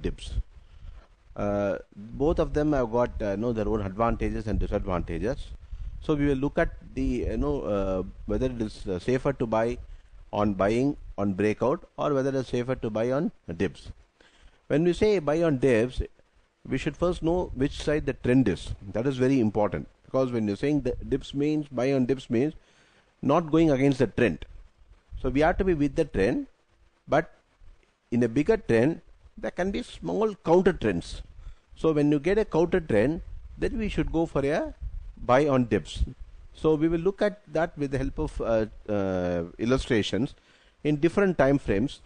dips. Both of them have got their own advantages and disadvantages. So we will look at the whether it is safer to buy on buying on breakout or whether it is safer to buy on dips. When we say buy on dips, we should first know which side the trend is. That is very important, because when you're saying the dips means buy on dips means not going against the trend. So we have to be with the trend, but in a bigger trend there can be small counter trends. So when you get a counter trend, then we should go for a buy on dips. So we will look at that with the help of illustrations in different time frames,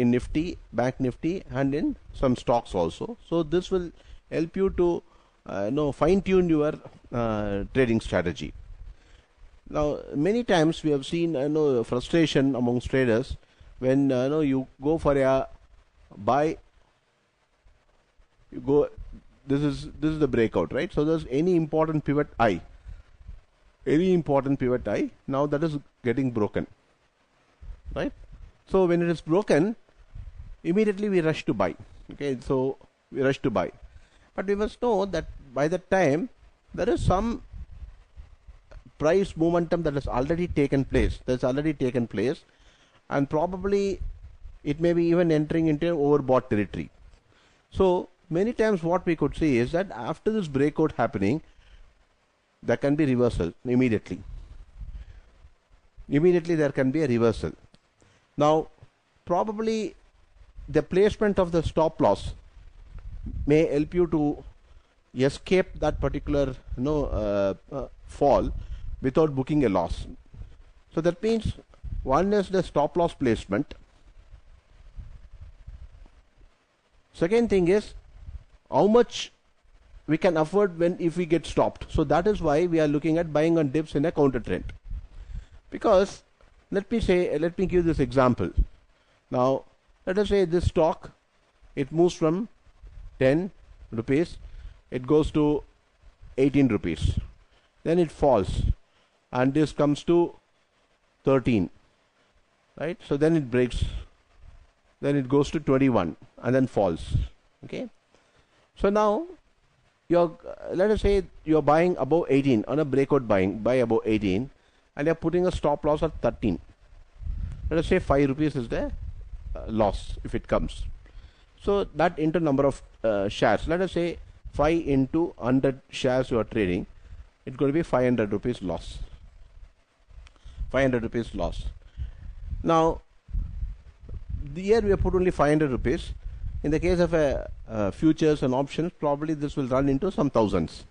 in Nifty, Bank Nifty, and in some stocks also. So this will help you to fine tune your trading strategy. Now many times we have seen frustration amongst traders when you go for a buy. You go. This is the breakout, right? So there's any important pivot I. Now that is getting broken, right? So when it is broken, immediately we rush to buy. Okay, so we rush to buy, but we must know that by that time there is some price momentum that has already taken place. And probably it may be even entering into overbought territory. So many times what we could see is that after this breakout happening, there can be reversal immediately. There can be a reversal. Now probably the placement of the stop loss may help you to escape that particular fall without booking a loss. So that means one is the stop loss placement. Second thing is how much we can afford if we get stopped. So that is why we are looking at buying on dips in a counter trend. Because let me give this example. Now let us say this stock, it moves from 10 rupees, it goes to 18 rupees, then it falls, and this comes to 13, right? So then it breaks, then it goes to 21 and then falls. Okay, so now let us say you're buying above 18 on a breakout buy above 18, and you're putting a stop loss at 13. Let us say 5 rupees is the loss if it comes. So that into number of shares, let us say 5 into 100 shares you are trading, it's going to be 500 rupees loss. 500 rupees loss. Now here we have put only 500 rupees. In the case of futures and options, probably this will run into some thousands.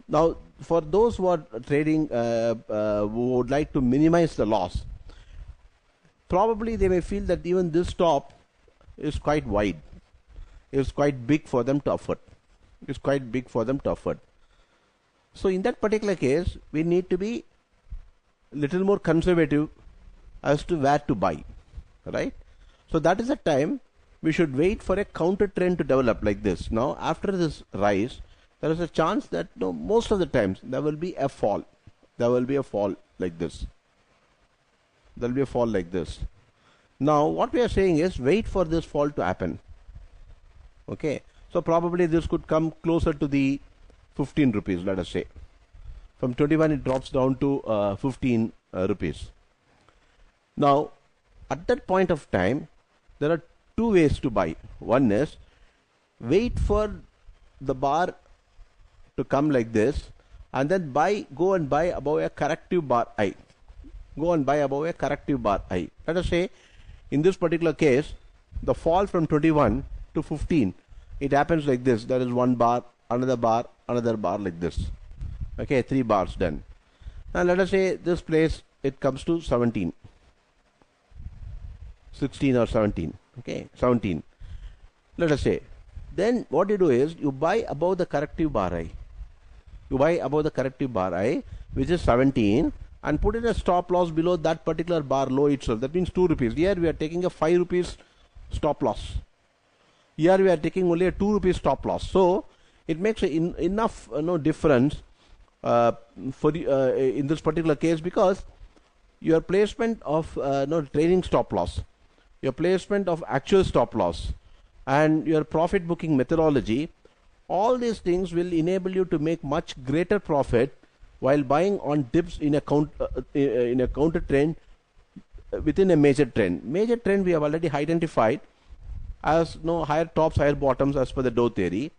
Now for those who are trading who would like to minimize the loss, probably they may feel that even this stop is quite wide, is quite big for them to afford. So in that particular case, we need to be little more conservative as to where to buy, right? So that is the time we should wait for a counter trend to develop like this. Now after this rise, there is a chance that most of the times there will be a fall. Like this. There will be a fall like this. Now what we are saying is wait for this fall to happen. Okay, so probably this could come closer to the 15 rupees, let us say. From 21 it drops down to 15 rupees. Now at that point of time, there are two ways to buy. One is wait for the bar to come like this and then go and buy above a corrective bar I. Let us say in this particular case, the fall from 21 to 15, it happens like this. There is one bar, another bar like this. Okay, 3 bars done. Now let us say this place, it comes to 17, 16 or 17. Okay, 17. Let us say. Then what you do is you buy above the corrective bar I. Which is 17, and put in a stop loss below that particular bar low itself. That means 2 rupees. Here we are taking a 5 rupees stop loss. Here we are taking only a 2 rupees stop loss. So it makes enough difference in this particular case, because your placement of trading stop loss your placement of actual stop loss, and your profit booking methodology, all these things will enable you to make much greater profit while buying on dips in a counter trend within a major trend. Major trend we have already identified as higher tops, higher bottoms as per the Dow theory,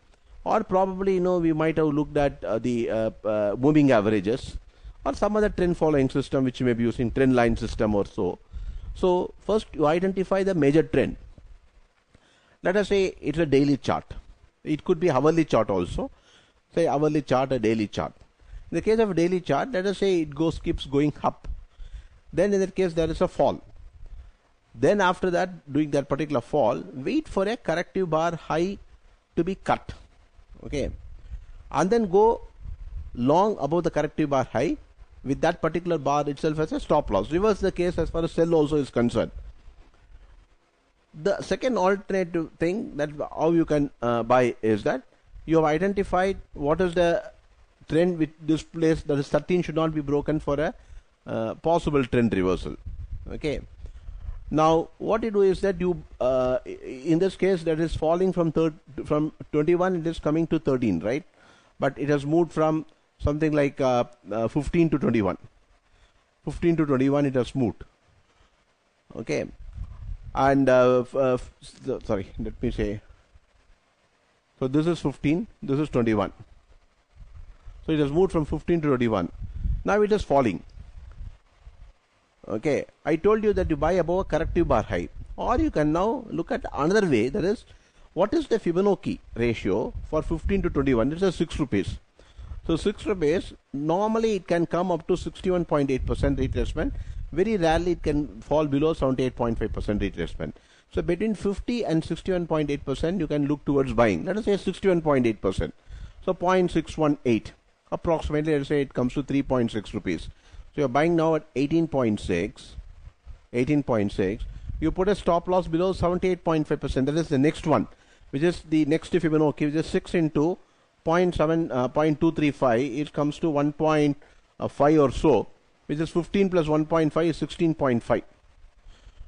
or probably we might have looked at the moving averages or some other trend following system which you may be using, trend line system or so. So first you identify the major trend. Let us say it's a daily chart. It could be hourly chart also. Say hourly chart or daily chart. In the case of a daily chart, let us say it keeps going up. Then in that case there is a fall. Then after that, doing that particular fall, wait for a corrective bar high to be cut. Okay. And then go long above the corrective bar high with that particular bar itself as a stop loss. Reverse the case as far as sell also is concerned. The second alternative thing that how you can buy is that you have identified what is the trend with this place, that is 13 should not be broken for a possible trend reversal. Okay. Now what you do is that you in this case that is falling from 21, it is coming to 13, right? But it has moved from something like 15 to 21. 15 to 21 it has moved. Okay. And sorry, let me say, so this is 15, this is 21. So it has moved from 15 to 21. Now it is falling. Okay, I told you that you buy above a corrective bar high, or you can now look at another way, that is, what is the Fibonacci ratio for 15 to 21? It's a 6 rupees. So 6 rupees, normally it can come up to 61.8% retracement. Very rarely it can fall below 78.5% retracement. So between 50 and 61.8% you can look towards buying. Let us say 61.8%. So 0.618. Approximately, let us say it comes to 3.6 rupees. So you're buying now at 18.6. 18.6. You put a stop loss below 78.5%. That is the next one, which is the next Fibonacci, which is 6 into 0.235. It comes to 1.5 or so, which is 15 plus 1.5 is 16.5.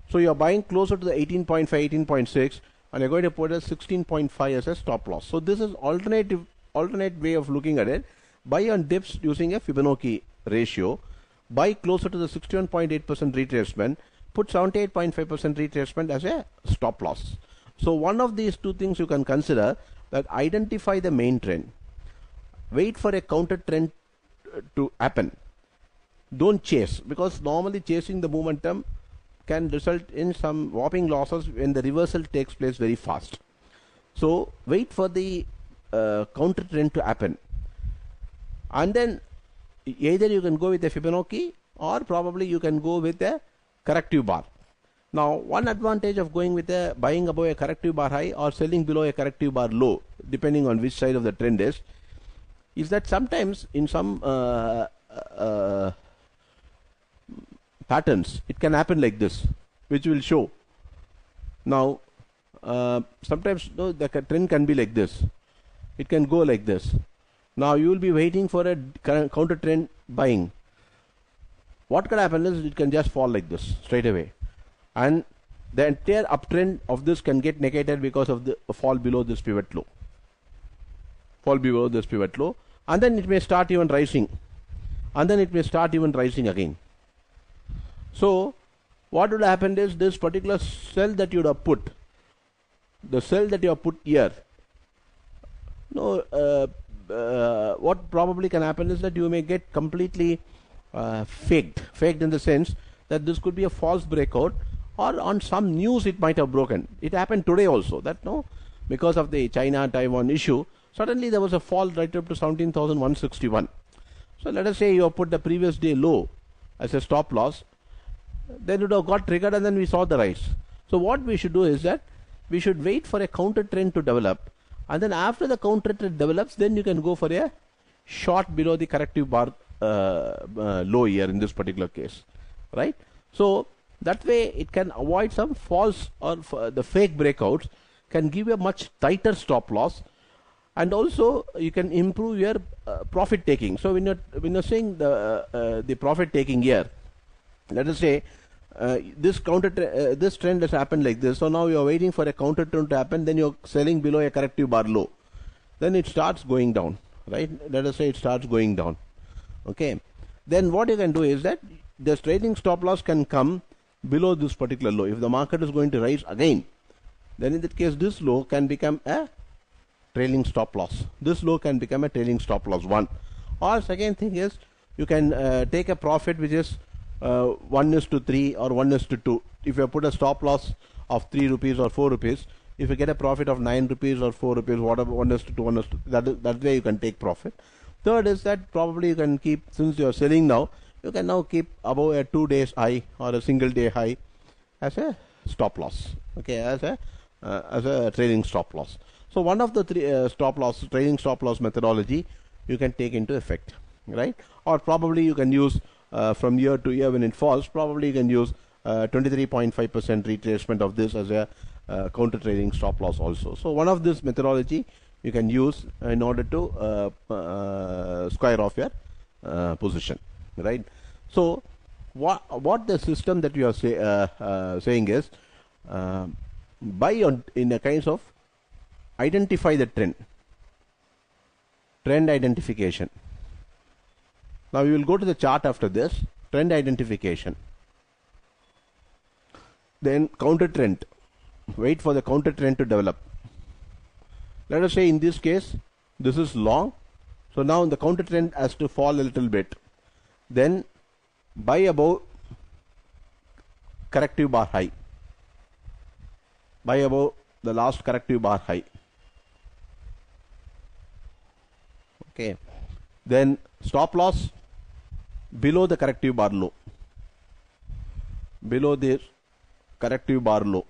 So you're buying closer to the 18.5, 18.6, and you're going to put a 16.5 as a stop loss. So this is alternate way of looking at it. Buy on dips using a Fibonacci ratio. Buy closer to the 61.8% retracement. Put 78.5% retracement as a stop loss. So one of these two things you can consider, that identify the main trend. Wait for a counter trend to happen. Don't chase, because normally chasing the momentum can result in some whopping losses when the reversal takes place very fast. So wait for the counter trend to happen, and then either you can go with the Fibonacci or probably you can go with a corrective bar. Now one advantage of going with a buying above a corrective bar high or selling below a corrective bar low, depending on which side of the trend is that sometimes in some patterns it can happen like this, which will show. Now sometimes the trend can be like this, it can go like this. Now you will be waiting for a counter trend buying. What can happen is it can just fall like this straight away, and the entire uptrend of this can get negated because of the fall below this pivot low. Fall below this pivot low, and then it may start even rising, and then it may start even rising again. So what would happen is this particular sell that you would have put, the sell that you have put here, what probably can happen is that you may get completely faked in the sense that this could be a false breakout, or on some news it might have broken. It happened today also, that because of the China-Taiwan issue, suddenly there was a fall right up to 17,161. So let us say you have put the previous day low as a stop loss, then it would have got triggered and then we saw the rise. So what we should do is that we should wait for a counter trend to develop, and then after the counter trend develops, then you can go for a short below the corrective bar low here in this particular case, right? So that way it can avoid some false or the fake breakouts, can give you a much tighter stop loss, and also you can improve your profit taking. So when you're saying the profit taking here, let us say this trend has happened like this. So now you are waiting for a counter trend to happen. Then you're selling below a corrective bar low. Then it starts going down, right? Let us say it starts going down. Okay. Then what you can do is that the trading stop loss can come below this particular low. If the market is going to rise again, then in that case this low can become a trailing stop loss. This low can become a trailing stop loss 1. Or second thing is you can take a profit which is 1:3 or 1:2. If you put a stop loss of 3 rupees or 4 rupees, if you get a profit of 9 rupees or 4 rupees, whatever, 1:2, 1:2, that way you can take profit. Third is that probably you can keep, since you are selling now, you can now keep above a 2 days high or a single day high as a stop loss. Okay, as a trailing stop loss. So one of the three trailing stop loss methodology you can take into effect, right? Or probably you can use from year to year when it falls, probably you can use 23.5% retracement of this as a counter trading stop loss also. So one of this methodology you can use in order to square off your position, right? So what the system that you are saying is buy on in a kind of identify the trend identification. Now we will go to the chart after this, trend identification. Then counter trend, wait for the counter trend to develop. Let us say in this case this is long, so now the counter trend has to fall a little bit. Then buy above corrective bar high, buy above the last corrective bar high. Okay, then stop loss below the corrective bar low, below this corrective bar low.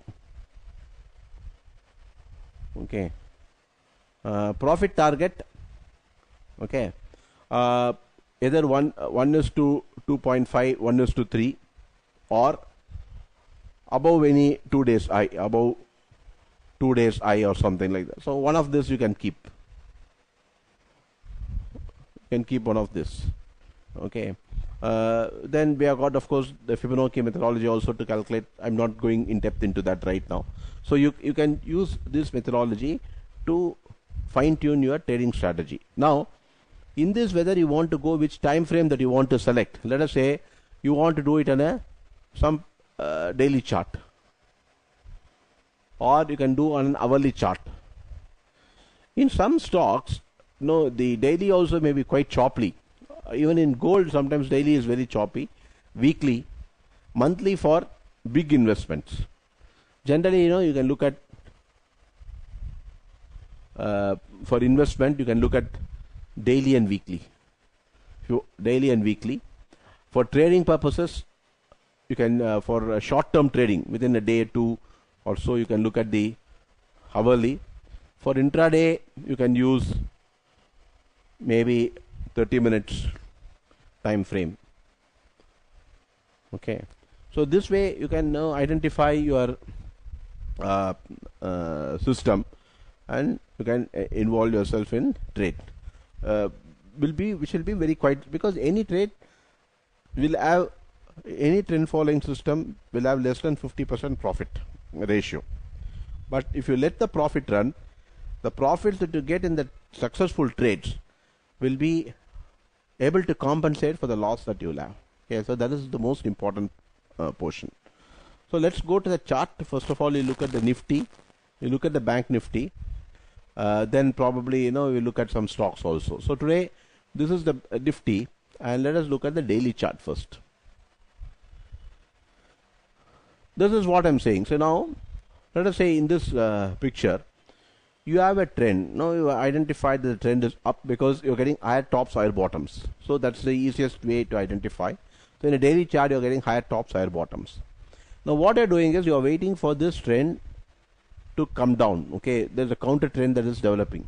Okay, profit target. Okay, either 1:2.5, 1:3, or above any 2 days high, above 2 days high or something like that. So one of this you can keep. One of this. Okay. Then we have got, of course, the Fibonacci methodology also to calculate. I'm not going in depth into that right now. So you can use this methodology to fine tune your trading strategy. Now, in this, whether you want to go which time frame that you want to select. Let us say you want to do it on some daily chart, or you can do on an hourly chart. In some stocks, no, the daily also may be quite choppy. Even in gold, sometimes daily is very choppy. Weekly, monthly for big investments. Generally, you can look at for investment, you can look at daily and weekly. Daily and weekly. For trading purposes, you can for short-term trading within a day or two or so, you can look at the hourly. For intraday, you can use maybe 30 minutes time frame. Okay, so this way you can now identify your system, and you can involve yourself in trade. Which will be very quite, because any trade will have, any trend following system will have less than 50% profit ratio. But if you let the profit run, the profits that you get in the successful trades will be able to compensate for the loss that you will have. Okay, so that is the most important portion. So let's go to the chart. First of all, you look at the Nifty, you look at the Bank Nifty, then probably you look at some stocks also. So today this is the Nifty, and let us look at the daily chart first. This is what I'm saying. So now let us say in this picture you have a trend. Now you identified that the trend is up because you're getting higher tops, higher bottoms. So that's the easiest way to identify. So in a daily chart you're getting higher tops, higher bottoms. Now what you're doing is you're waiting for this trend to come down. Okay, there's a counter trend that is developing.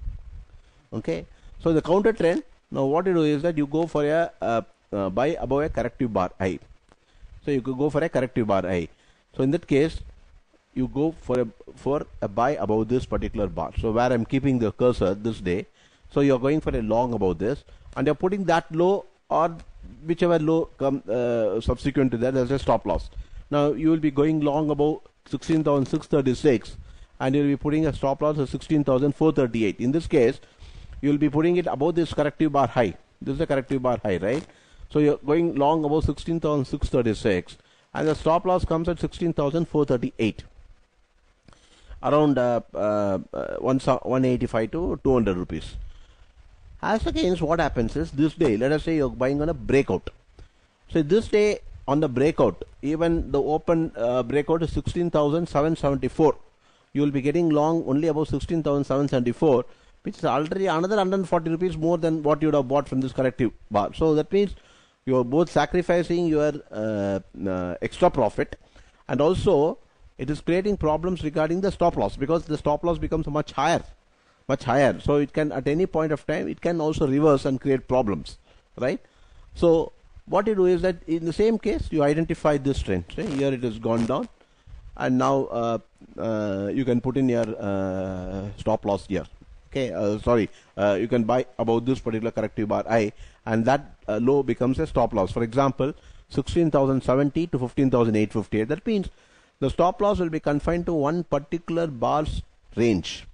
Okay, so the counter trend, now what you do is that you go for a buy above a corrective bar high. So you could go for a corrective bar high. So in that case you go for a buy above this particular bar. So where I'm keeping the cursor this day, so you're going for a long above this, and you're putting that low or whichever low come subsequent to that as a stop loss. Now you will be going long above 16,636 and you will be putting a stop loss of 16,438. In this case, you will be putting it above this corrective bar high. This is a corrective bar high, right? So you're going long above 16,636 and the stop loss comes at 16,438. Around 185 to 200 rupees. As against what happens is this day, let us say you're buying on a breakout. So this day on the breakout, even the open breakout is 16,774. You will be getting long only about 16,774, which is already another 140 rupees more than what you would have bought from this corrective bar. So that means you are both sacrificing your extra profit, and also it is creating problems regarding the stop loss, because the stop loss becomes much higher. So it can, at any point of time, it can also reverse and create problems, right? So what you do is that in the same case, you identify this trend. So here it has gone down, and now you can put in your stop loss here. Okay, you can buy about this particular corrective bar I, and that low becomes a stop loss. For example, 16,070 to 15,858. That means the stop loss will be confined to one particular bar's range.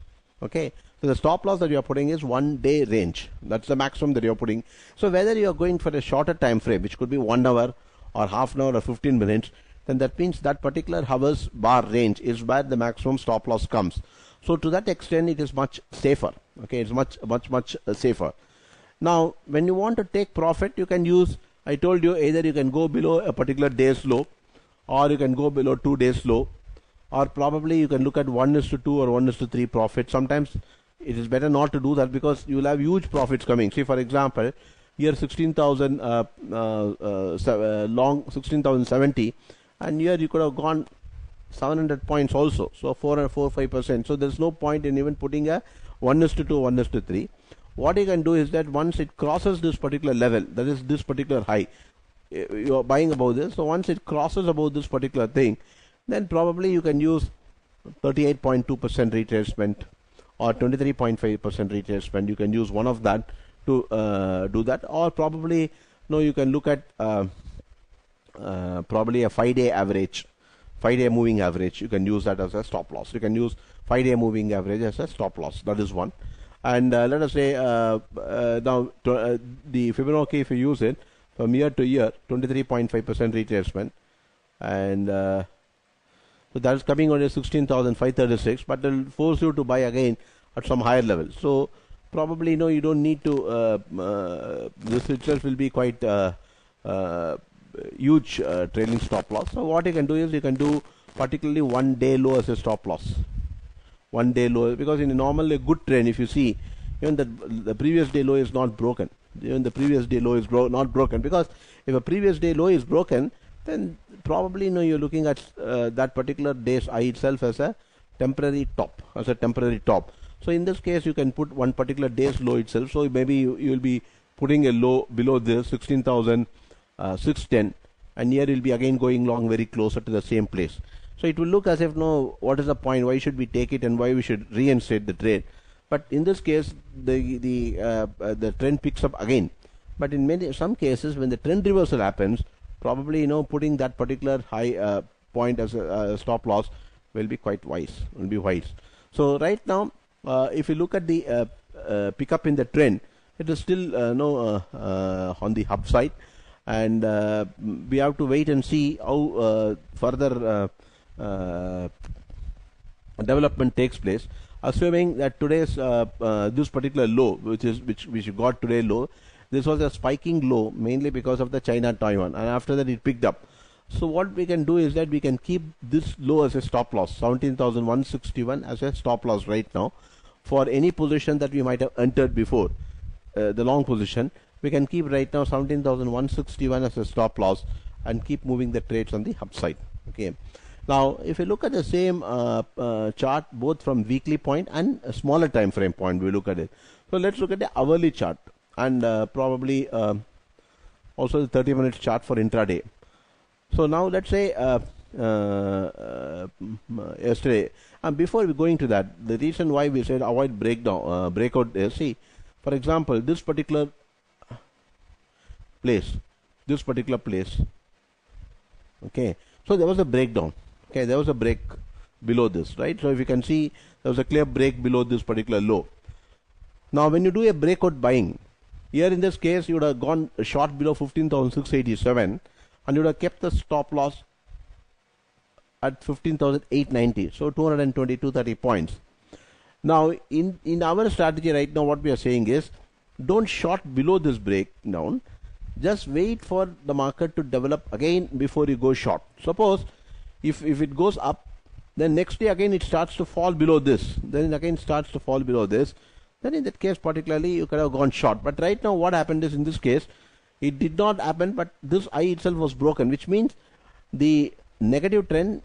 Okay, so the stop loss that you are putting is 1 day range. That's the maximum that you are putting. So whether you are going for a shorter time frame, which could be 1 hour or half an hour or 15 minutes, then that means that particular hour's bar range is where the maximum stop loss comes. So to that extent, it is much safer. Okay, it's much safer. Now, when you want to take profit, you can use, I told you, either you can go below a particular day's low, or you can go below 2 days low, or probably you can look at 1:2 or 1:3 profit. Sometimes it is better not to do that, because you will have huge profits coming. See, for example, here 16,000 long 16,070, and here you could have gone 700 points also, so 4.45%. So there's no point in even putting a 1:2, 1:3. What you can do is that once it crosses this particular level, that is this particular high, you are buying above this. So once it crosses above this particular thing, then probably you can use 38.2% retracement or 23.5% retracement. You can use one of that to do that, or probably you can look at probably a 5-day average. 5-day moving average, you can use that as a stop loss. You can use 5-day moving average as a stop loss. That is one. And let us say now the Fibonacci, if you use it from year to year, 23.5% retracement, and so that is coming on a 16,536, but it will force you to buy again at some higher level. So probably you don't need to. This itself will be quite huge trailing stop loss. So what you can do is you can do particularly 1 day low as a stop loss. 1 day low, because in a normal a good trend, if you see, even the previous day low is not broken. Even the previous day low is not broken, because if a previous day low is broken, then probably you're looking at that particular day's high itself as a temporary top, So in this case, you can put one particular day's low itself. So maybe you will be putting a low below this 16,610, and here you'll be again going long very closer to the same place. So it will look as if, what is the point? Why should we take it, and why we should reinstate the trade? But in this case, the trend picks up again. But in some cases, when the trend reversal happens, probably putting that particular high point as a stop loss will be quite wise. So right now, if you look at the pickup in the trend, it is still on the upside, and we have to wait and see how further development takes place. Assuming that today's this particular low, which got today low, this was a spiking low mainly because of the China-Taiwan, and after that it picked up. So what we can do is that we can keep this low as a stop loss, 17,161 as a stop loss right now, for any position that we might have entered before, the long position. We can keep right now 17,161 as a stop loss and keep moving the trades on the upside. Okay. Now, if you look at the same chart, both from weekly point and a smaller time frame point, we look at it. So let's look at the hourly chart, and probably also the 30-minute chart for intraday. So now let's say yesterday, and before we going to that, the reason why we said avoid breakout is, see, for example, this particular place, okay. So there was a breakdown. Okay, there was a break below this, right? So if you can see, there was a clear break below this particular low. Now when you do a breakout buying, here in this case you would have gone short below 15,687 and you would have kept the stop loss at 15,890, so 230 points. Now in our strategy right now, what we are saying is, don't short below this breakdown, just wait for the market to develop again before you go short. Suppose if it goes up, then next day again it starts to fall below this, then it again starts to fall below this, then in that case particularly you could have gone short. But right now what happened is, in this case it did not happen, but this I itself was broken, which means the negative trend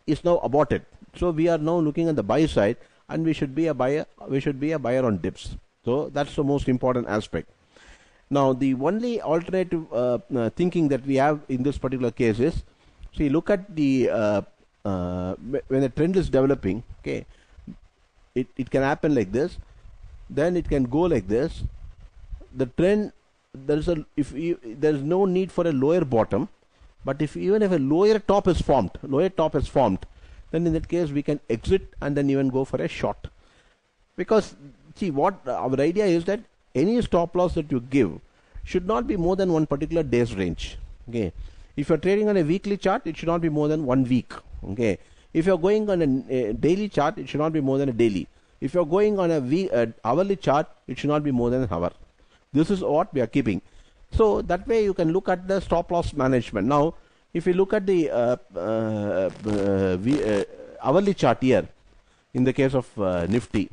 is now aborted. So we are now looking at the buy side, and we should be a buyer on dips. So that's the most important aspect. Now the only alternative thinking that we have in this particular case is, see, look at the when the trend is developing, okay, it can happen like this, then it can go like this. The trend, there is no need for a lower bottom, but even if a lower top is formed, then in that case we can exit and then even go for a short. Because see, what our idea is that any stop loss that you give should not be more than one particular day's range. Okay, if you are trading on a weekly chart, it should not be more than 1 week. Okay, if you are going on a daily chart, it should not be more than a daily. If you are going on a hourly chart, it should not be more than an hour. This is what we are keeping. So that way you can look at the stop loss management. Now if you look at the hourly chart here, in the case of Nifty,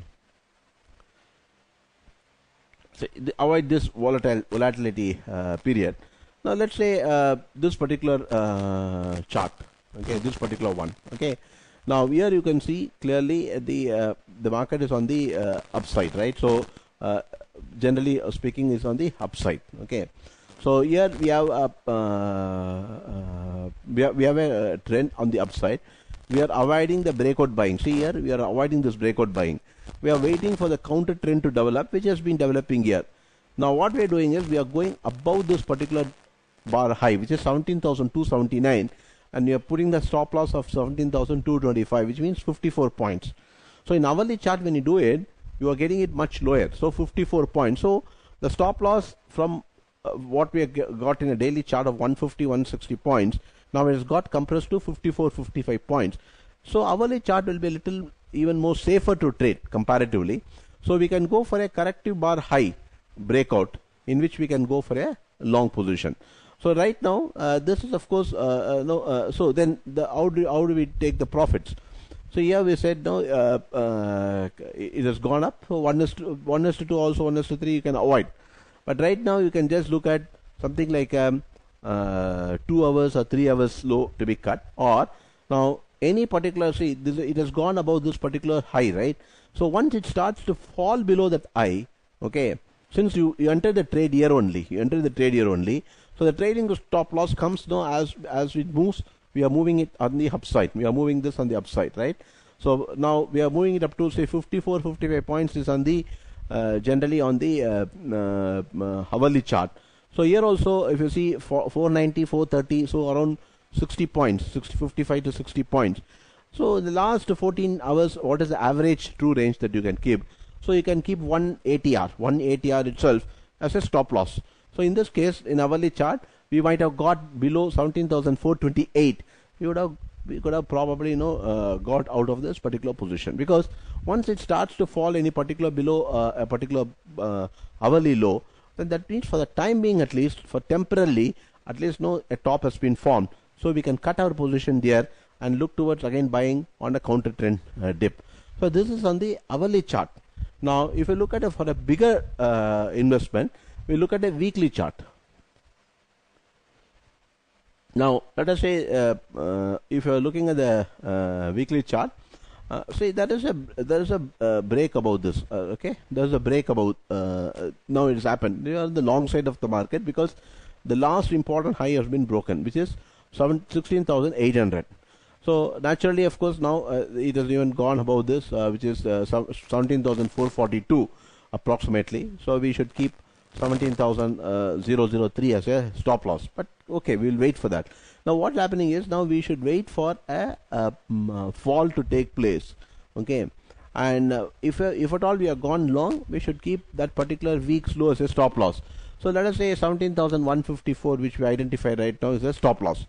so avoid this volatility period. Now let's say this particular chart, okay, this particular one, okay. Now here you can see clearly the market is on the upside, right? So generally speaking, is on the upside. Okay, so here we have a trend on the upside. We are avoiding the breakout buying. See here, we are avoiding this breakout buying. We are waiting for the counter trend to develop, which has been developing here. Now what we are doing is, we are going above this particular bar high, which is 17,279, and we are putting the stop loss of 17,225, which means 54 points. So in hourly chart, when you do it, you are getting it much lower, so 54 points. So the stop loss from what we have got in a daily chart of 150, 160 points, now it has got compressed to 54, 55 points. So hourly chart will be a little even more safer to trade comparatively. So we can go for a corrective bar high breakout, in which we can go for a long position. So right now this is of course so then how do we take the profits? So here we said no, it has gone up. So 1:2, also 1:3 you can avoid. But right now you can just look at something like 2 hours or 3 hours low to be cut. Or now any particular, see, it has gone above this particular high, right? So once it starts to fall below that high, okay, since you enter the trade here only, so the trading stop loss comes now as it moves. We are moving it on the upside. We are moving this on the upside, right? So now we are moving it up to say 54, 55 points is on the generally on the hourly chart. So here also, if you see 490, 430, so around 60 points, 55 to 60 points. So the last 14 hours, what is the average true range that you can keep? So you can keep 1 ATR itself as a stop loss. So in this case, in hourly chart, we might have got below 17,428. We could have probably got out of this particular position, because once it starts to fall any particular below a particular hourly low, then that means for the time being, at least for temporarily, at least a top has been formed. So we can cut our position there and look towards again buying on a counter trend dip. So this is on the hourly chart. Now if you look at it for a bigger investment, we look at a weekly chart. Now let us say if you are looking at the weekly chart, see there is a break about this. Okay, there is a break about now it has happened. They are on the long side of the market, because the last important high has been broken, which is 16,800. So naturally, of course, now it has even gone above this, which is 17,442 approximately. So we should keep 17,003 as a stop loss. But okay, we will wait for that. Now what's happening is, now we should wait for a fall to take place. Okay, and if at all we have gone long, we should keep that particular week's low as a stop loss. So let us say 17,154, which we identify right now, is a stop loss.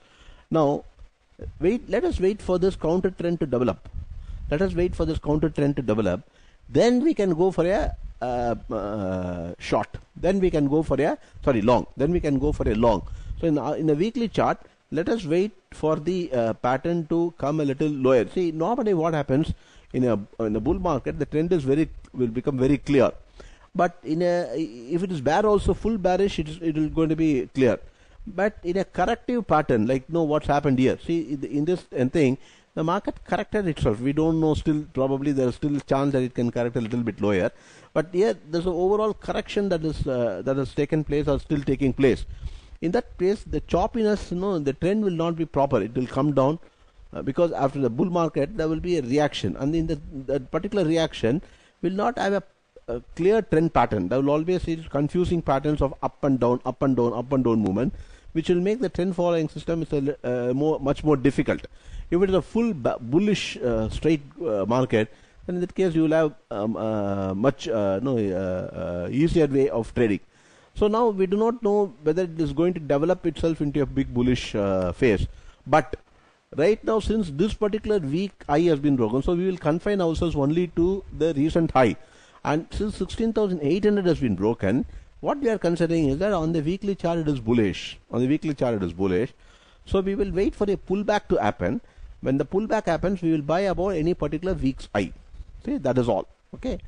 Now let us wait for this counter trend to develop. Let us wait for this counter trend to develop. Then we can go for a short. Then we can go for a long. Then we can go for a long. So in the weekly chart, let us wait for the pattern to come a little lower. See, normally what happens in a bull market, the trend is will become very clear. But if it is bear also, full bearish, it is going to be clear. But in a corrective pattern, like what's happened here. See, in this thing, the market corrected itself. We don't know still. Probably there is still a chance that it can correct a little bit lower. But here there's an overall correction that has taken place or still taking place. In that case, the choppiness, the trend will not be proper. It will come down because after the bull market there will be a reaction, and in that particular reaction will not have a clear trend pattern. There will always be confusing patterns of up and down, up and down, up and down movement, which will make the trend following system is much more difficult. If it is a full bullish straight market, then in that case you will have much easier way of trading. So now we do not know whether it is going to develop itself into a big bullish phase. But right now, since this particular week high has been broken, so we will confine ourselves only to the recent high. And since 16,800 has been broken, what we are considering is that on the weekly chart it is bullish. On the weekly chart it is bullish. So we will wait for a pullback to happen. When the pullback happens, we will buy about any particular week's high. See, that is all. Okay,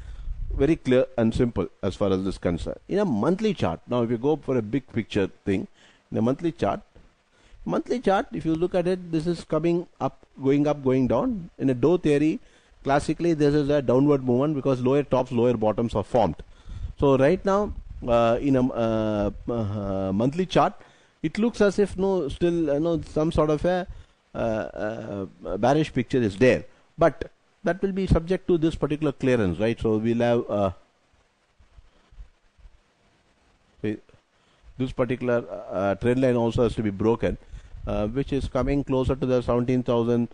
very clear and simple as far as this is concerned. In a monthly chart, now if you go for a big picture thing, in a monthly chart, if you look at it, this is coming up, going down. In a Dow theory, classically this is a downward movement because lower tops, lower bottoms are formed. So right now, in a monthly chart, it looks as if still some sort of a bearish picture is there, but that will be subject to this particular clearance, right? So we'll have this particular trend line also has to be broken, which is coming closer to the 17,000.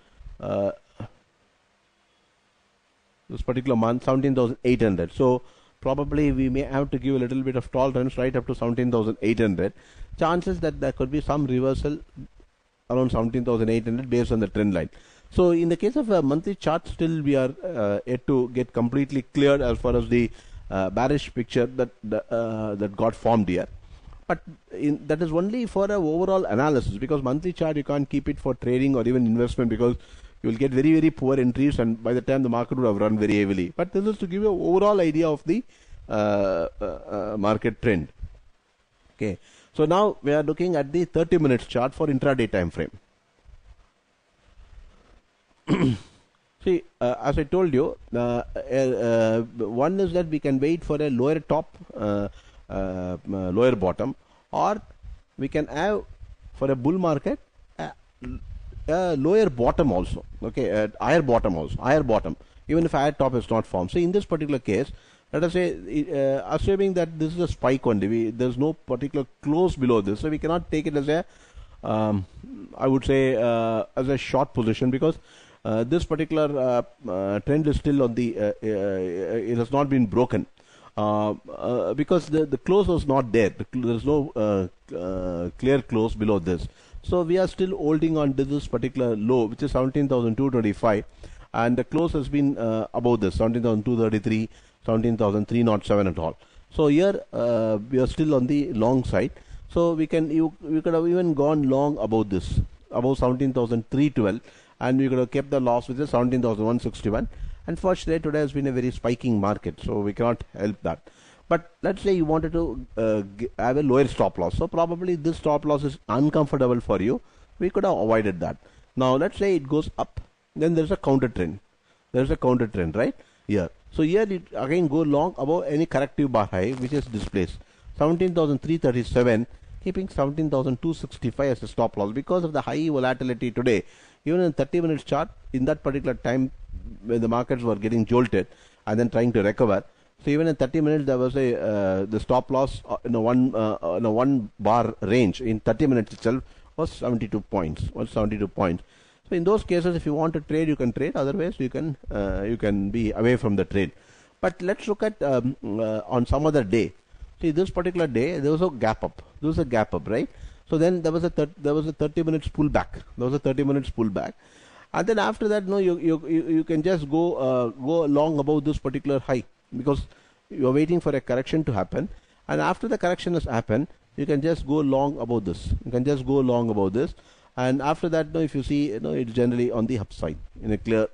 This particular month, 17,800. So probably we may have to give a little bit of tolerance right up to 17,800. Chances that there could be some reversal around 17,800 based on the trend line. So in the case of a monthly chart, still we are yet to get completely cleared as far as the bearish picture that got formed here. But that is only for a overall analysis, because monthly chart you can't keep it for trading or even investment, because you will get very, very poor entries, and by the time the market would have run very heavily. But this is to give you an overall idea of the market trend. Okay, so now we are looking at the 30 minutes chart for intraday time frame. See, as I told you, one is that we can wait for a lower top, lower bottom, or we can have for a bull market lower bottom also. Okay, higher bottom also, higher bottom, even if higher top is not formed. So in this particular case, let us say, assuming that this is a spike only, there is no particular close below this, so we cannot take it as a, I would say, as a short position, because this particular trend is still on the, it has not been broken, because the close was not there. There is no clear close below this. So we are still holding on to this particular low, which is 17,225, and the close has been above this, 17,233, 17,307 at all. So here we are still on the long side. So we could have even gone long above this, above 17,312, and we could have kept the loss, which is 17,161. Unfortunately, today has been a very spiking market, so we cannot help that. But let's say you wanted to have a lower stop loss, so probably this stop loss is uncomfortable for you. We could have avoided that. Now let's say it goes up, then there's a counter trend. There's a counter trend right here. So here it again go long above any corrective bar high, which is displaced 17,337, keeping 17,265 as a stop loss. Because of the high volatility today, even in 30 minutes chart, in that particular time when the markets were getting jolted and then trying to recover, So even in 30 minutes, there was a the stop loss in a one bar range in 30 minutes itself was 72 points. So in those cases, if you want to trade, you can trade. Otherwise, you can be away from the trade. But let's look at on some other day. See, this particular day there was a gap up. There was a gap up, right? So then there was a 30 minutes pullback. And then after that, no, you can just go long above this particular high, because you are waiting for a correction to happen. And after the correction has happened, you can just go long above this. And after that, no, if you see, it's generally on the upside in a clear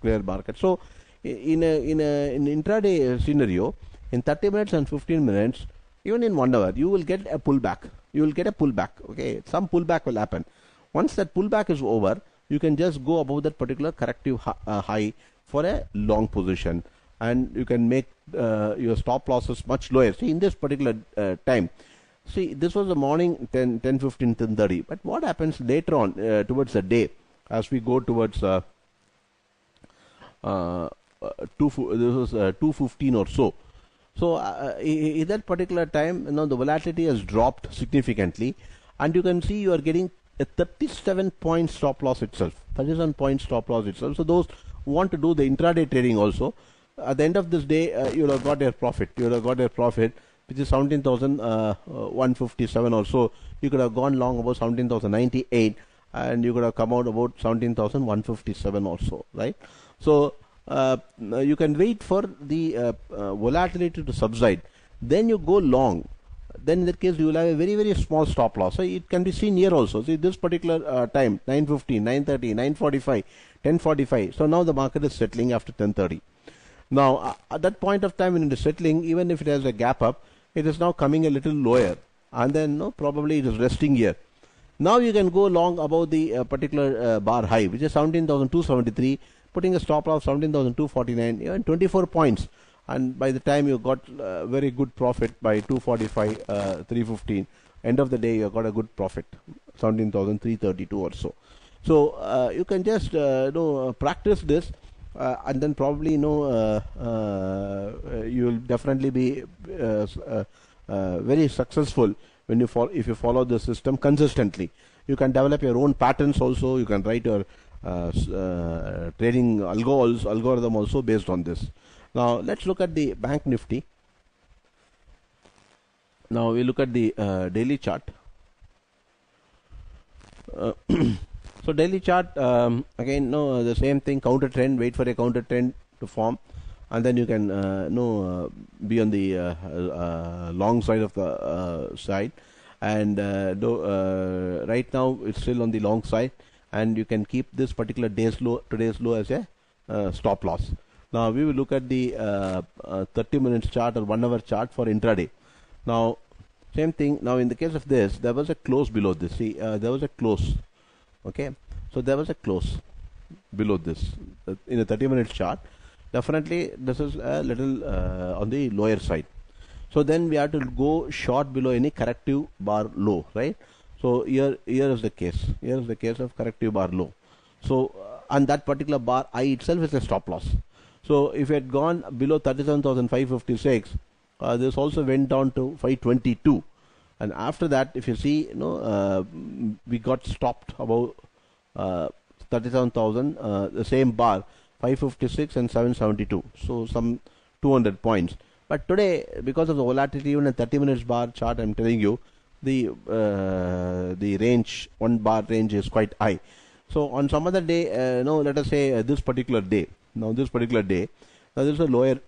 market. So in intraday scenario, in 30 minutes and 15 minutes, even in 1 hour, you will get a pullback. Okay, some pullback will happen. Once that pullback is over, you can just go above that particular corrective high for a long position, and you can make your stop losses much lower. See, in this particular time, see, this was the morning 10:15, 10:30. But what happens later on towards the day, as we go towards this was 2:15 or so. So in that particular time, the volatility has dropped significantly, and you can see you are getting a 37 point stop loss itself. 37 point stop loss itself. So those who want to do the intraday trading also, at the end of this day, you will have got your profit. Which is 17,157 or so. You could have gone long about 17,098, and you could have come out about 17,157 or so, right? So you can wait for the volatility to subside. Then you go long. Then in that case, you will have a very, very small stop loss. So it can be seen here also. See, this particular time, 9:15, 9:30, 9:45, 10:45. So now the market is settling after 10:30. Now, at that point of time when it is settling, even if it has a gap up, it is now coming a little lower, and then probably it is resting here. Now you can go long above the particular bar high, which is 17,273, putting a stop loss 17,249, even 24 points. And by the time you got very good profit by 245, 315, end of the day you got a good profit, 17,332 or so. So you can just practice this, and then probably you will definitely be very successful when if you follow the system consistently. You can develop your own patterns also. You can write your trading algorithm also based on this. Now let's look at the Bank Nifty. Now we look at the daily chart. So daily chart, again, the same thing, counter trend, wait for a counter trend to form, and then you can be on the long side of the side. And right now it's still on the long side, and you can keep this particular today's low as a stop loss. Now we will look at the 30 minutes chart or 1 hour chart for intraday. Now same thing. Now in the case of this, there was a close below this. See, there was a close. Okay, so there was a close below this in a 30 minutes chart. Definitely this is a little on the lower side. So then we have to go short below any corrective bar low, right? So here is the case. Here is the case of corrective bar low. So and that particular bar I itself is a stop loss. So if it had gone below 37,556, this also went down to 522. And after that, if you see, we got stopped about 37,000, the same bar, 556 and 772. So some 200 points. But today, because of the volatility, even a 30 minutes bar chart, I'm telling you, the range, 1 bar range is quite high. So on some other day, let us say this particular day. Now this particular day, now there is a lower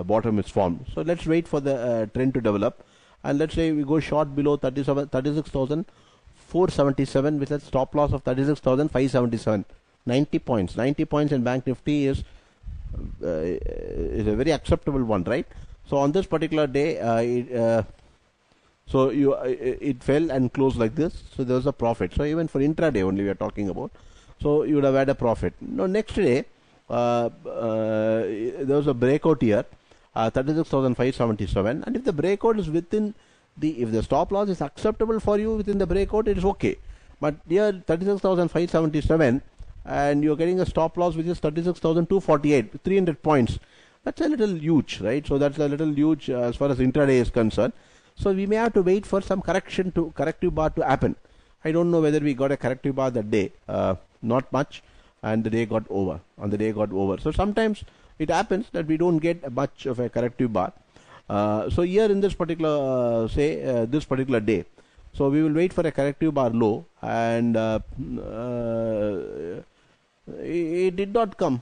bottom is formed. So let's wait for the trend to develop. And let's say we go short below 36,477 with a stop loss of 36,577. 90 points. 90 points in Bank Nifty is a very acceptable one, right? So on this particular day, it fell and closed like this. So there was a profit. So even for intraday only we are talking about. So you would have had a profit. Now next day, there was a breakout here. 36,577, and if the breakout is within if the stop loss is acceptable for you within the breakout, it is okay. But here 36,577, and you're getting a stop loss which is 36,248, 300 points. that's a little huge, right? So that's a little huge as far as intraday is concerned. So we may have to wait for some corrective bar to happen. I don't know whether we got a corrective bar that day, not much, and the day got over. So sometimes it happens that we don't get much of a corrective bar. So here in this particular, this particular day, so we will wait for a corrective bar low, and it did not come.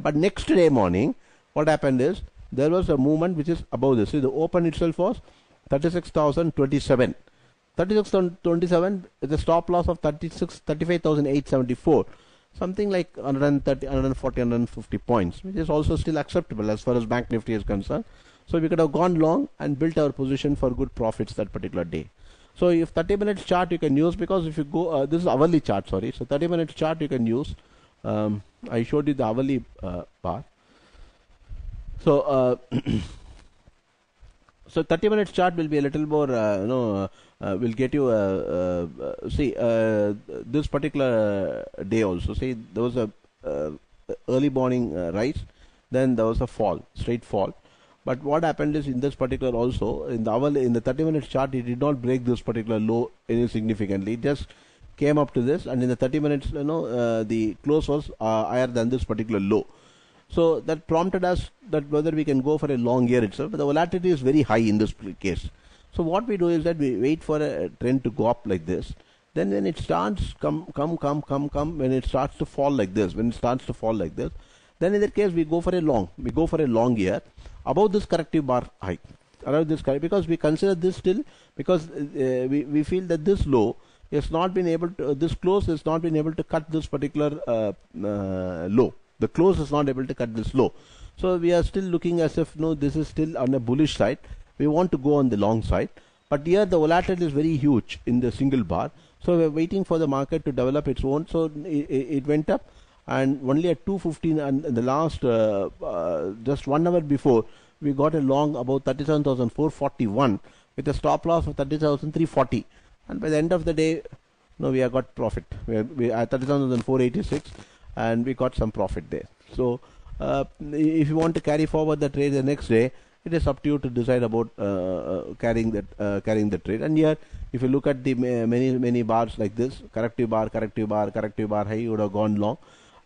But next day morning, what happened is there was a movement which is above this. See, the open itself was 36,027. 36,027 is a stop loss of 35,874. Something like 130, 140, 150 points, which is also still acceptable as far as Bank Nifty is concerned. So we could have gone long and built our position for good profits that particular day. So if 30 minutes chart you can use, because if you go, this is hourly chart, sorry. So 30 minutes chart you can use. I showed you the hourly bar. So so 30 minutes chart will be a little more, will get you, see, this particular day also. See, there was a early morning rise, then there was a fall, straight fall. But what happened is in this particular also, in the 30 minutes chart, it did not break this particular low any significantly. It just came up to this, and in the 30 minutes, the close was higher than this particular low. So that prompted us that whether we can go for a long year itself, but the volatility is very high in this case. So what we do is that we wait for a trend to go up like this. Then when it starts come, when it starts to fall like this, then in that case we go for a long. We go for a long year above this corrective bar high, around this, because we consider this still, because we feel that this low has not been able to, this close has not been able to cut this particular low. The close is not able to cut this low. So we are still looking as if, no, this is still on a bullish side. We want to go on the long side. But here the volatility is very huge in the single bar. So we are waiting for the market to develop its own. So it went up, and only at 2:15 and in the last, just 1 hour before, we got a long about 37,441 with a stop loss of 30,340. And by the end of the day, we have got profit. We are at 37,486. And we got some profit there. So if you want to carry forward the trade the next day, it is up to you to decide about carrying the trade. And here, if you look at the many bars like this, corrective bar high, you would have gone long.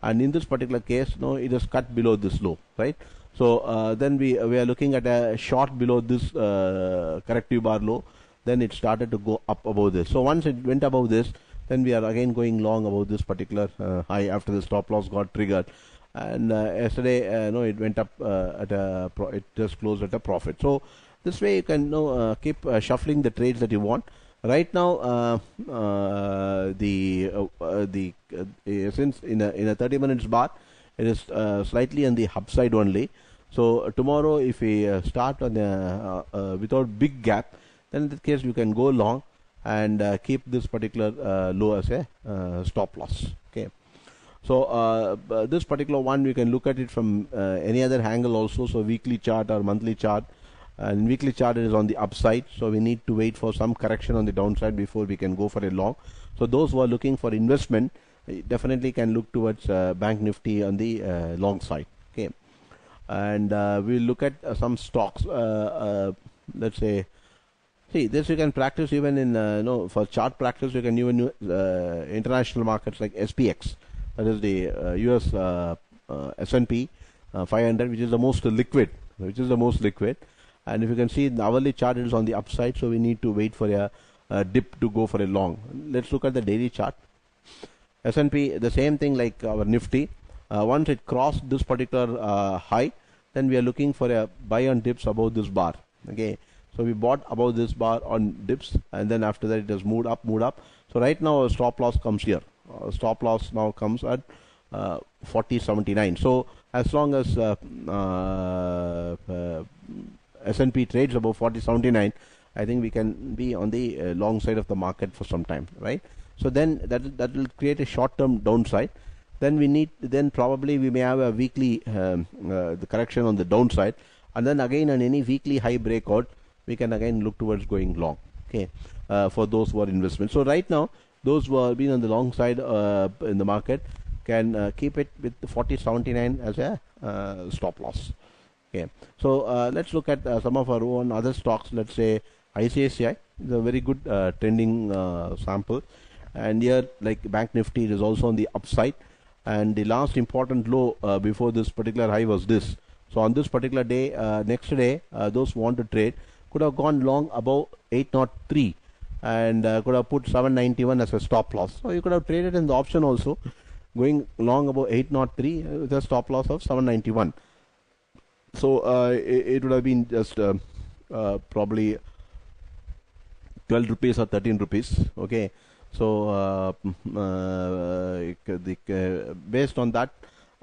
And in this particular case, it is cut below this low, right? So then we are looking at a short below this corrective bar low. Then it started to go up above this. So once it went above this, then we are again going long about this particular high after the stop loss got triggered. And yesterday, it went up it just closed at a profit. So this way you can keep shuffling the trades that you want. Right now, since in a 30 minutes bar, it is slightly on the upside only. So tomorrow, if we start on without big gap, then in that case you can go long and keep this particular low as a stop loss. Okay. So this particular one, we can look at it from any other angle also. So weekly chart or monthly chart. And weekly chart is on the upside, so we need to wait for some correction on the downside before we can go for a long. So those who are looking for investment definitely can look towards Bank Nifty on the long side. Okay. And we'll look at some stocks. Let's say, see, this you can practice even in for chart practice. You can even use international markets like SPX, that is the US S&P 500, which is the most liquid. And if you can see, the hourly chart is on the upside, so we need to wait for a dip to go for a long. Let's look at the daily chart. S&P, the same thing like our Nifty. Once it crossed this particular high, then we are looking for a buy on dips above this bar. Okay, so we bought above this bar on dips, and then after that it has moved up. So right now our stop loss comes here. Stop loss now comes at 40.79. So as long as S&P trades above 40.79, I think we can be on the long side of the market for some time, right? So then that will create a short-term downside. Then probably we may have a weekly the correction on the downside, and then again on any weekly high breakout, we can again look towards going long. Okay, for those who are investment. So right now, those who have been on the long side in the market, can keep it with 40.79 as a stop loss. Okay, so let's look at some of our own other stocks. Let's say ICICI is a very good trending sample, and here like Bank Nifty, it is also on the upside, and the last important low before this particular high was this. So on this particular day, next day, those who want to trade could have gone long above 803 and could have put 791 as a stop loss. So you could have traded in the option also, going long above 803 with a stop loss of 791. So it would have been just probably 12 rupees or 13 rupees. Okay, so based on that,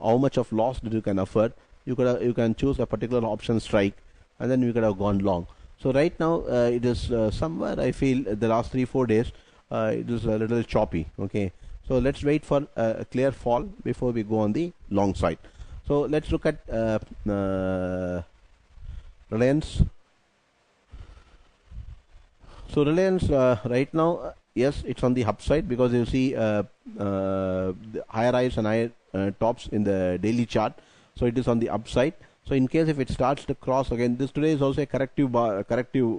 how much of loss that you can afford, you can choose a particular option strike, and then you could have gone long. So right now it is somewhere, I feel the last 3-4 days it is a little choppy. Okay, so let's wait for a clear fall before we go on the long side. So let's look at Reliance. So Reliance right now, yes, it's on the upside because you see the higher highs and higher tops in the daily chart. So it is on the upside. So in case if it starts to cross again, this today is also a corrective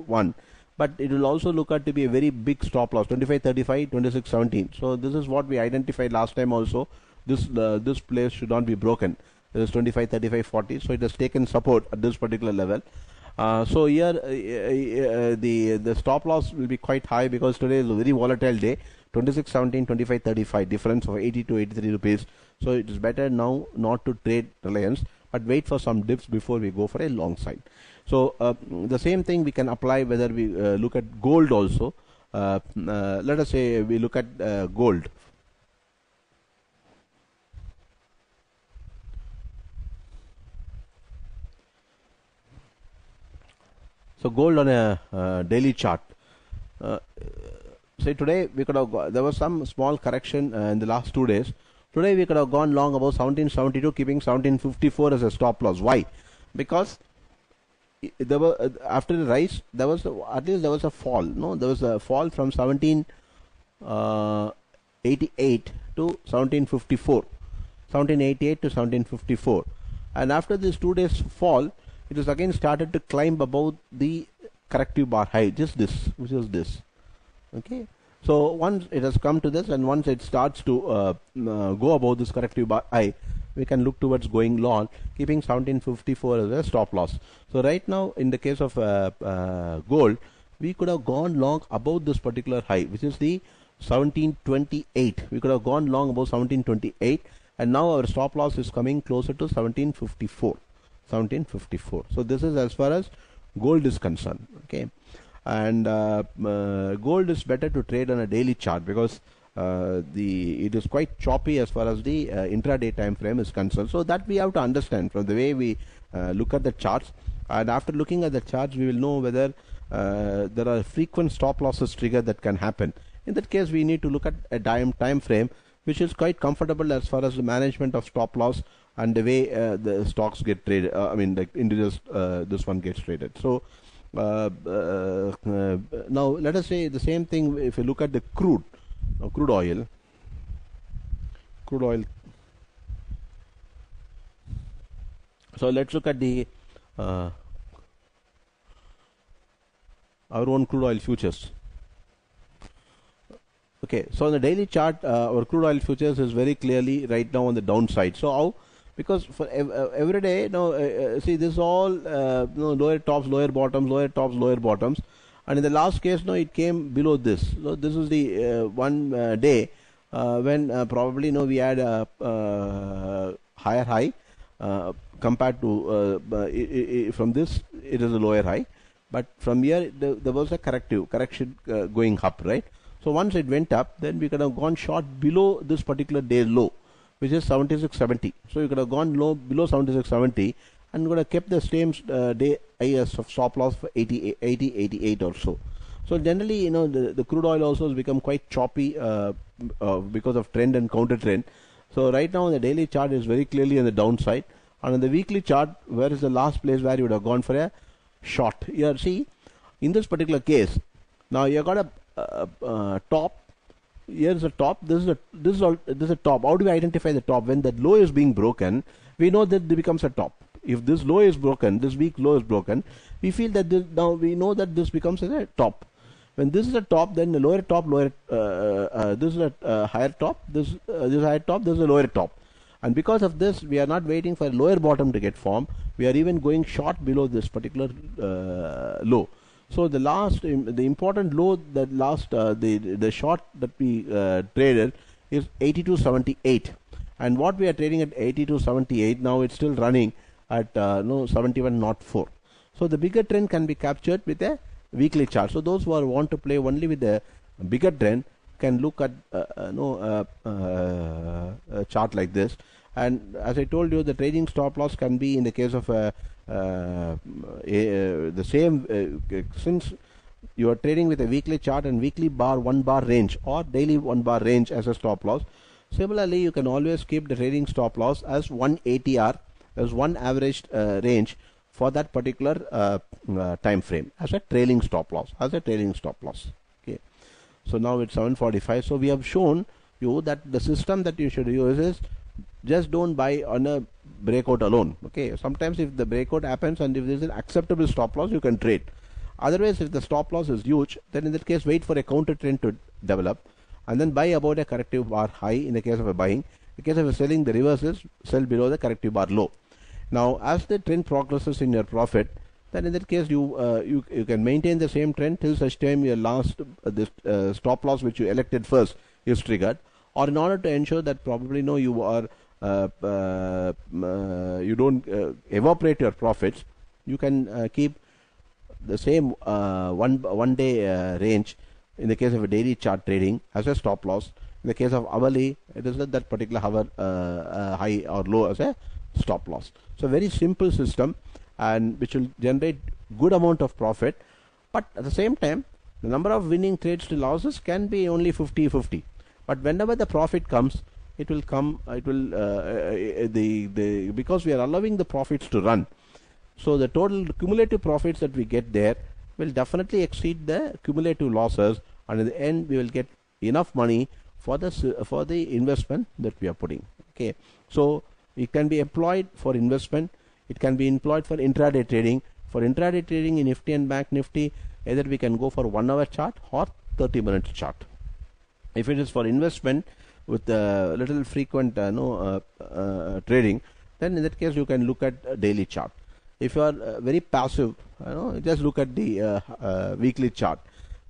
one, but it will also look at to be a very big stop loss, 25.35, 26.17. So this is what we identified last time also. This place should not be broken. This is 25.35.40. So it has taken support at this particular level. So here the stop loss will be quite high because today is a very volatile day. 26.17, 25.35, difference of 80 to 83 rupees. So it is better now not to trade Reliance, but wait for some dips before we go for a long side. So the same thing we can apply whether we look at gold also. Let us say we look at gold. So gold on a daily chart. Say today we could have there was some small correction in the last 2 days. Today we could have gone long about 1772, keeping 1754 as a stop loss. Why? Because there were after the rise there was at least there was a fall. No, there was a fall from 1788 to 1754, 1788 to 1754, and after this 2 days fall, it has again started to climb above the corrective bar high, just this, which is this. Okay, so once it has come to this, and once it starts to go above this corrective bar high, we can look towards going long, keeping 1754 as a stop loss. So right now, in the case of gold, we could have gone long above this particular high, which is the 1728. We could have gone long above 1728, and now our stop loss is coming closer to 1754. 1754. So this is as far as gold is concerned. Okay, and gold is better to trade on a daily chart because it is quite choppy as far as the intraday time frame is concerned. So that we have to understand from the way we look at the charts, and after looking at the charts we will know whether there are frequent stop losses triggered that can happen. In that case we need to look at a time frame which is quite comfortable as far as the management of stop loss and the way the stocks get traded. I mean, like individuals, this one gets traded. So now let us say the same thing if you look at the crude oil. So let's look at the our own crude oil futures. Okay, so on the daily chart, our crude oil futures is very clearly right now on the downside. So how? Because for every day, see this is all lower tops, lower bottoms, lower tops, lower bottoms, and in the last case, it came below this. So this is the one day when probably we had a higher high compared to from this it is a lower high, but from here there was a correction going up, right? So once it went up, then we could have gone short below this particular day low, which is 76.70. So you could have gone low below 76.70 and could have kept the same day as of stop loss for 80, 88 or so. So generally, the crude oil also has become quite choppy because of trend and counter trend. So right now on the daily chart is very clearly on the downside, and on the weekly chart, where is the last place where you would have gone for a short? Here, see, in this particular case, now you got a top here's a top, this is a top. How do we identify the top? When that low is being broken, we know that it becomes a top. If this low is broken, this weak low is broken, we feel that now we know that this becomes a top. When this is a top, then the lower top, this is a higher top, this is a higher top, this is a lower top. And because of this, we are not waiting for a lower bottom to get formed. We are even going short below this particular low. So the the important low that the short that we traded is 82.78, and what we are trading at 82.78 now, it's still running at 71.04. So the bigger trend can be captured with a weekly chart. So those who want to play only with the bigger trend can look at a chart like this. And as I told you, the trading stop loss can be in the case of the same since you are trading with a weekly chart and weekly bar 1 bar range or daily 1 bar range as a stop loss. Similarly, you can always keep the trading stop loss as 1 ATR, as one averaged range for that particular time frame as a trailing stop loss, Okay. So now it's 7:45. So we have shown you that the system that you should use is just don't buy on a breakout alone. Okay. Sometimes if the breakout happens and if there is an acceptable stop loss, you can trade. Otherwise, if the stop loss is huge, then in that case, wait for a counter trend to develop and then buy about a corrective bar high in the case of a buying. In the case of a selling, the reverse is sell below the corrective bar low. Now, as the trend progresses in your profit, then in that case you can maintain the same trend till such time your last stop loss which you elected first is triggered, or in order to ensure that probably you are you don't evaporate your profits, you can keep the same one day range in the case of a daily chart trading as a stop loss. In the case of hourly, it is that particular hour high or low as a stop loss. So very simple system, and which will generate good amount of profit, but at the same time the number of winning trades to losses can be only 50-50. But whenever the profit comes, it will come, because we are allowing the profits to run, so the total cumulative profits that we get there will definitely exceed the cumulative losses, and in the end we will get enough money for the investment that we are putting. Okay, so it can be employed for investment, it can be employed for intraday trading. For intraday trading in Nifty and Bank Nifty, either we can go for 1 hour chart or 30 minutes chart. If it is for investment with little frequent trading, then in that case you can look at a daily chart. If you are very passive, just look at the weekly chart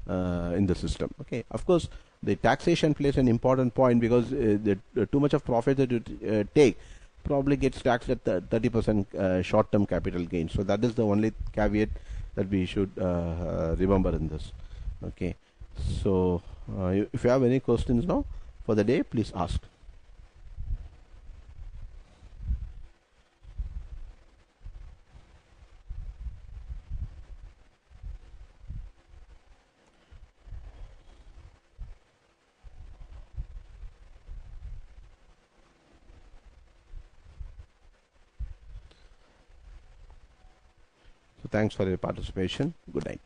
in the system. Okay, of course the taxation plays an important point, because too much of profit that you take probably gets taxed at 30% short-term capital gain. So that is the only caveat that we should remember in this. Okay, so if you have any questions now for the day, please ask. So thanks for your participation. Good night.